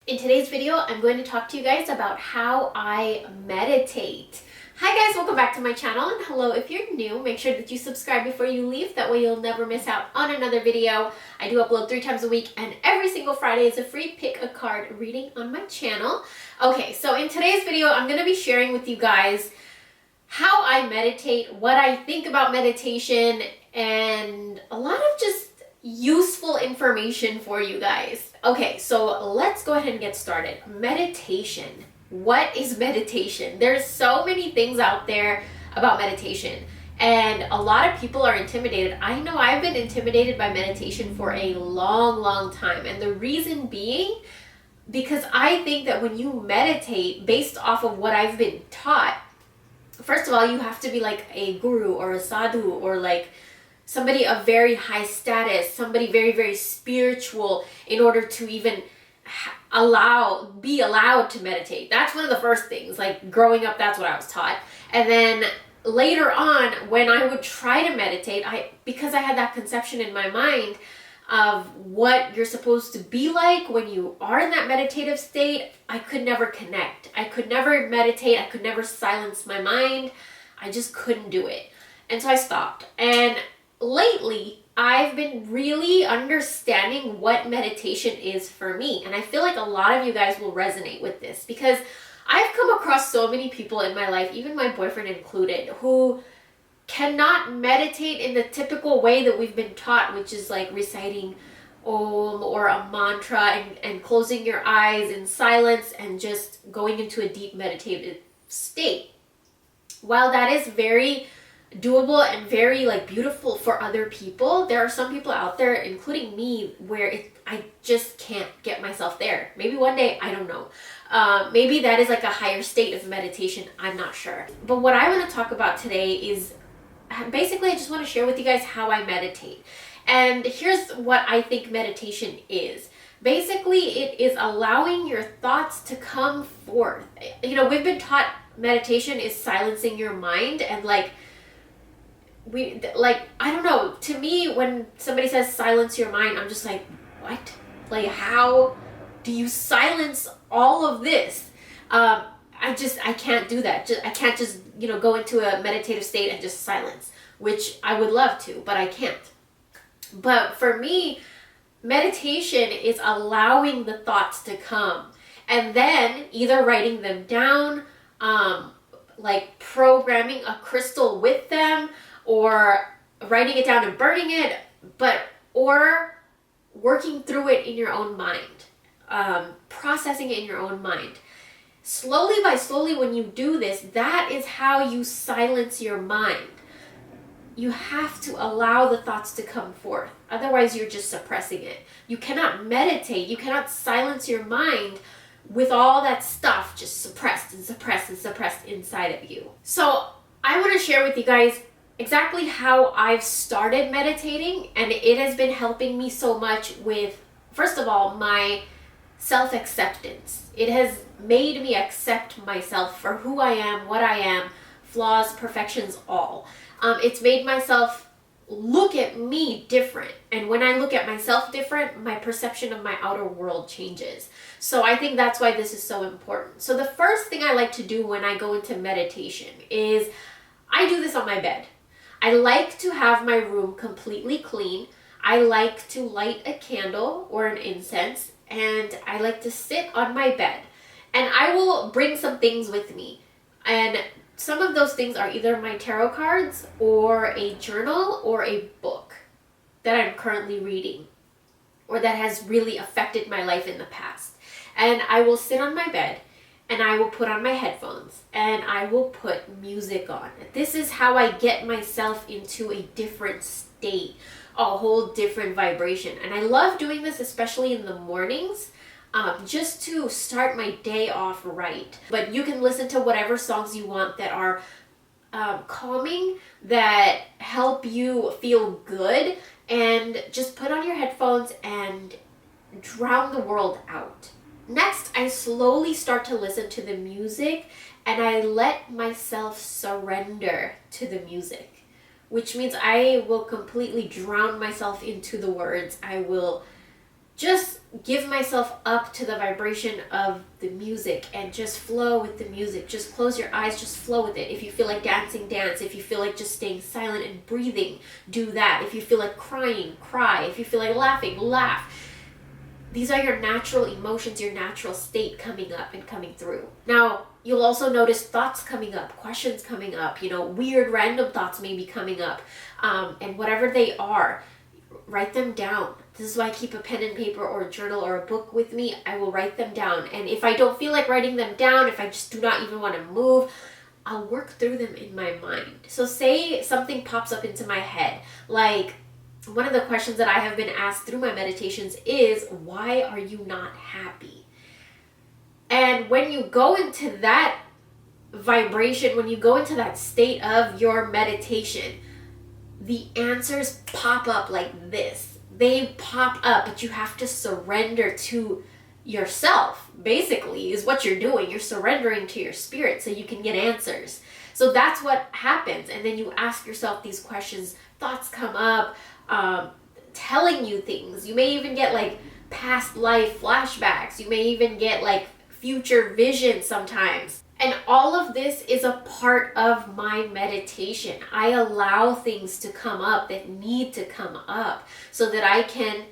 In today's video, I'm going to talk to you guys about how I meditate. Hi guys, welcome back to my channel, and hello if you're new, make sure that you subscribe before you leave, that way you'll never miss out on another video. I do upload 3 times a week, and every single Friday is a free pick a card reading on my channel. Okay, so in today's video, I'm going to be sharing with you guys how I meditate, what I think about meditation, and a lot of just useful information for you guys. Okay, so let's go ahead and get started. Meditation. What is meditation? There's so many things out there about meditation, and a lot of people are intimidated. I know I've been intimidated by meditation for a long time, and the reason being because I think that when you meditate based off of what I've been taught, first of all, you have to be like a guru or a sadhu or like somebody of very high status, somebody very spiritual in order to even be allowed to meditate. That's one of the first things. Like growing up, that's what I was taught. And then later on, when I would try to meditate, because I had that conception in my mind of what you're supposed to be like when you are in that meditative state, I could never connect. I could never meditate. I could never silence my mind. I just couldn't do it. And so I stopped. And lately, I've been really understanding what meditation is for me. And I feel like a lot of you guys will resonate with this because I've come across so many people in my life, even my boyfriend included, who cannot meditate in the typical way that we've been taught, which is like reciting Om or a mantra and closing your eyes in silence and just going into a deep meditative state. While that is very doable and very like beautiful for other people, there are some people out there, including me, where I just can't get myself there. Maybe one day, I don't know. Maybe that is like a higher state of meditation, I'm not sure. But what I want to talk about today is basically I just want to share with you guys how I meditate. And here's what I think meditation is. Basically, it is allowing your thoughts to come forth. You know, we've been taught meditation is silencing your mind, and I don't know, to me, when somebody says silence your mind, I'm just like, what? Like, how do you silence all of this? I can't do that. I can't just, go into a meditative state and just silence, which I would love to, but I can't. But for me, meditation is allowing the thoughts to come and then either writing them down, like programming a crystal with them, or writing it down and burning it, or working through it in your own mind, processing it in your own mind. Slowly, when you do this, that is how you silence your mind. You have to allow the thoughts to come forth. Otherwise, you're just suppressing it. You cannot meditate. You cannot silence your mind with all that stuff just suppressed inside of you. So I want to share with you guys exactly how I've started meditating, and it has been helping me so much with, first of all, my self-acceptance. It has made me accept myself for who I am, what I am, flaws, perfections, all. It's made myself look at me different, and when I look at myself different, my perception of my outer world changes. So I think that's why this is so important. So the first thing I like to do when I go into meditation is I do this on my bed. I like to have my room completely clean. I like to light a candle or an incense, and I like to sit on my bed. And I will bring some things with me. And some of those things are either my tarot cards or a journal or a book that I'm currently reading or that has really affected my life in the past. And I will sit on my bed and I will put on my headphones and I will put music on. This is how I get myself into a different state, a whole different vibration. And I love doing this, especially in the mornings, just to start my day off right. But you can listen to whatever songs you want that are calming, that help you feel good, and just put on your headphones and drown the world out. Next, I slowly start to listen to the music and I let myself surrender to the music, which means I will completely drown myself into the words. I will just give myself up to the vibration of the music and just flow with the music. Just close your eyes, just flow with it. If you feel like dancing, dance. If you feel like just staying silent and breathing, do that. If you feel like crying, cry. If you feel like laughing, laugh. These are your natural emotions, your natural state coming up and coming through. Now, you'll also notice thoughts coming up, questions coming up, weird random thoughts may be coming up. And whatever they are, write them down. This is why I keep a pen and paper or a journal or a book with me. I will write them down. And if I don't feel like writing them down, if I just do not even want to move, I'll work through them in my mind. So say something pops up into my head, like one of the questions that I have been asked through my meditations is, why are you not happy? And when you go into that vibration, when you go into that state of your meditation, the answers pop up like this. They pop up, but you have to surrender to yourself, basically, is what you're doing. You're surrendering to your spirit so you can get answers. So that's what happens. And then you ask yourself these questions. Thoughts come up, telling you things. You may even get like past life flashbacks. You may even get like future vision sometimes. And all of this is a part of my meditation. I allow things to come up that need to come up so that I can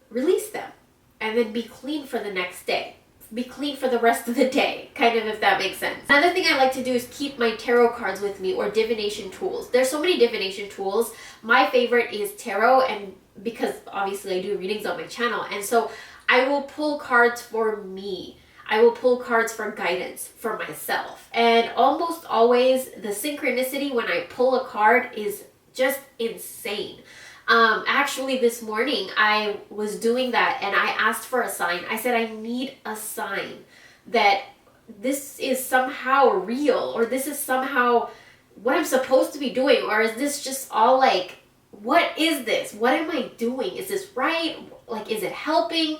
release them and then be clean for the next day. Be clean for the rest of the day, kind of, if that makes sense. Another thing I like to do is keep my tarot cards with me or divination tools. There's so many divination tools. My favorite is tarot, and because obviously I do readings on my channel, and so I will pull cards for me. I will pull cards for guidance for myself. And almost always the synchronicity when I pull a card is just insane. Actually this morning I was doing that and I asked for a sign. I said, I need a sign that this is somehow real, or this is somehow what I'm supposed to be doing, or is this just all like, what is this? What am I doing? Is this right? Like, is it helping?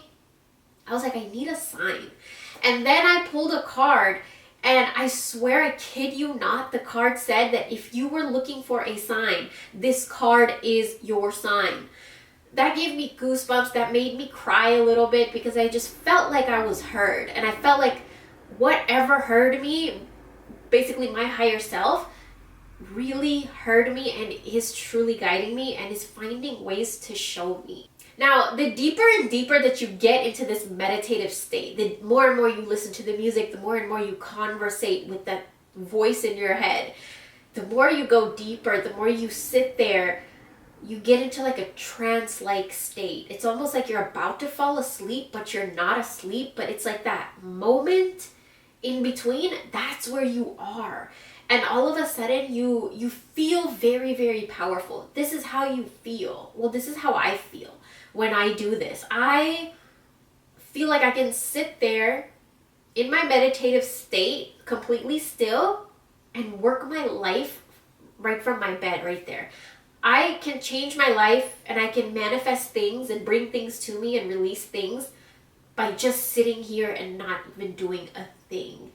I was like, I need a sign. And then I pulled a card, and I swear, I kid you not, the card said that if you were looking for a sign, this card is your sign. That gave me goosebumps. That made me cry a little bit because I just felt like I was heard. And I felt like whatever heard me, basically my higher self, really heard me and is truly guiding me and is finding ways to show me. Now, the deeper and deeper that you get into this meditative state, the more and more you listen to the music, the more and more you conversate with that voice in your head, the more you go deeper, the more you sit there, you get into like a trance-like state. It's almost like you're about to fall asleep, but you're not asleep, but it's like that moment in between, that's where you are. And all of a sudden, you feel very, very powerful. This is how you feel. Well, this is how I feel when I do this. I feel like I can sit there in my meditative state, completely still, and work my life right from my bed right there. I can change my life, and I can manifest things and bring things to me and release things by just sitting here and not even doing a thing.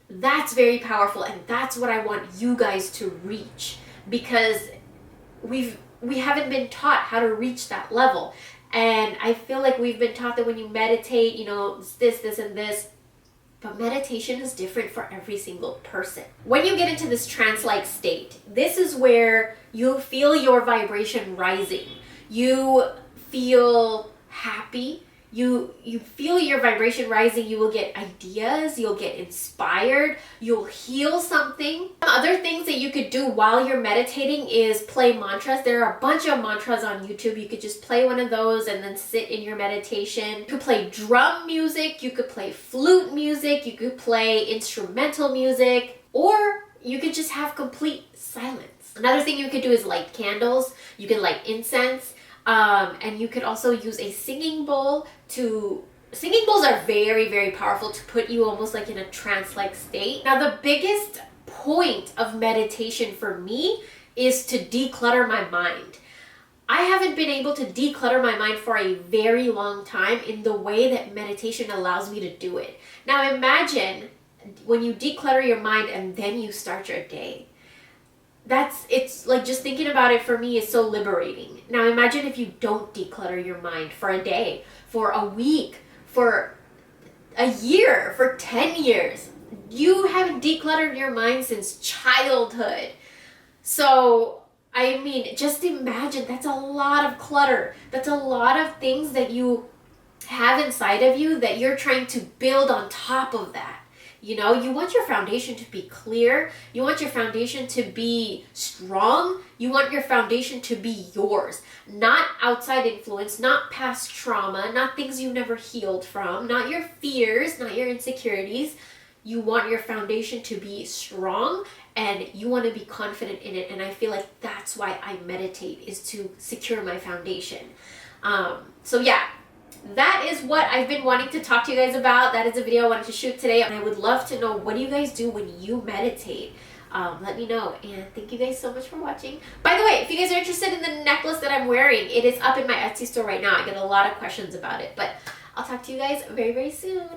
That's very powerful, and that's what I want you guys to reach, because we haven't been taught how to reach that level. And I feel like we've been taught that when you meditate, it's this, and this. But meditation is different for every single person. When you get into this trance-like state, this is where you feel your vibration rising. You feel happy. You feel your vibration rising. You will get ideas. You'll get inspired. You'll heal something. Other things that you could do while you're meditating is play mantras. There are a bunch of mantras on YouTube. You could just play one of those and then sit in your meditation. You could play drum music. You could play flute music. You could play instrumental music. Or you could just have complete silence. Another thing you could do is light candles. You can light incense. And you could also use a singing bowl singing bowls are very, very powerful to put you almost like in a trance-like state. Now, the biggest point of meditation for me is to declutter my mind. I haven't been able to declutter my mind for a very long time in the way that meditation allows me to do it. Now, imagine when you declutter your mind and then you start your day. it's like, just thinking about it for me is so liberating. Now imagine if you don't declutter your mind for a day, for a week, for a year, for 10 years. You haven't decluttered your mind since childhood. So, I mean, just imagine, that's a lot of clutter. That's a lot of things that you have inside of you that you're trying to build on top of that. You know, you want your foundation to be clear. You want your foundation to be strong. You want your foundation to be yours. Not outside influence, not past trauma, not things you never healed from, not your fears, not your insecurities. You want your foundation to be strong and you want to be confident in it. And I feel like that's why I meditate, is to secure my foundation. So yeah. That is what I've been wanting to talk to you guys about. That is a video I wanted to shoot today. And I would love to know, what do you guys do when you meditate? Let me know. And thank you guys so much for watching. By the way, if you guys are interested in the necklace that I'm wearing, it is up in my Etsy store right now. I get a lot of questions about it. But I'll talk to you guys very, very soon.